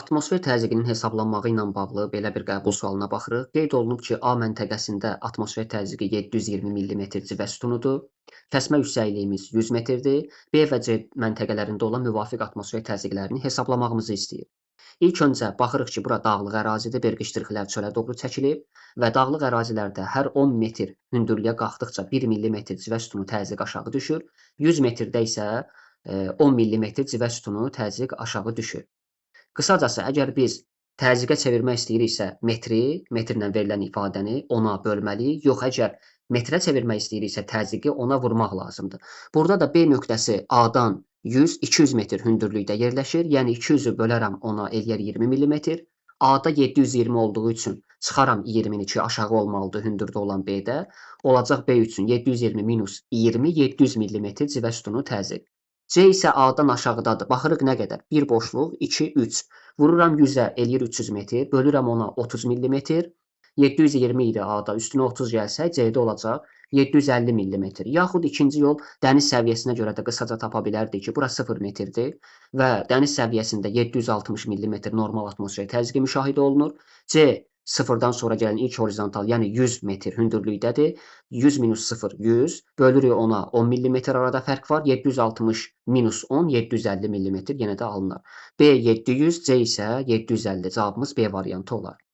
Atmosfer təzyiqinin hesablanmağı ilə bağlı belə bir qəbul sualına baxırıq. Qeyd olunub ki, A məntəqəsində atmosfer təzyiqi 720 millimetr civə sütunudur. Kəsmə yüksəkliyimiz 100 metrdir. B və C məntəqələrində olan müvafiq atmosfer təzyiqlərini hesablamağımızı istəyir. İlk öncə baxırıq ki, bura dağlıq ərazidir, verqiçtirxilər çölə doğru çəkilib və dağlıq ərazilərdə hər 10 metr hündürlüyə qalxdıqca 1 millimetr civə sütunu təzyiq aşağı düşür. 100 metrdə isə 10 millimetr civə sütunu təzyiq aşağı düşür. Qısacası, əgər biz təzyiqə çevirmək istəyiriksə metrlə verilən ifadəni 10-a bölməliyik, yox əgər metrə çevirmək istəyiriksə təzyiqi 10-a vurmaq lazımdır. Burada da B nöqtəsi A-dan 100-200 metr hündürlükdə yerləşir, yəni 200-ü bölərəm 10-a eləyər 20 millimetr. A-da 720 olduğu üçün çıxaram 20-ni aşağı olmalıdır hündürdə olan B-də. Olacaq B üçün 720 minus 20, 700 millimetr civə sütunu təzyiq. C isə A-dan aşağıdadır. Baxırıq nə qədər? 1 boşluq, 2, 3. Vururam 100-ə, eləyir 300 metr. Bölürəm ona 30 millimetr. 720 idi A-da. Üstünə 30 gəlsək, C-də olacaq 750 millimetr. Yaxud ikinci yol dəniz səviyyəsinə görə də qısaca tapa bilərdik ki, bura 0 metrdir və dəniz səviyyəsində 760 millimetr normal atmosfer təzyiqi müşahidə olunur. C sıfırdan sonra gələn ilk horizontal, yəni 100 metr hündürlükdədir. 100 minus 0, 100. Bölürük ona 10 millimetr arada fərq var. 760 minus 10, 750 millimetr yenə də alınır. B 700, C isə 750. Cavabımız B variantı olar.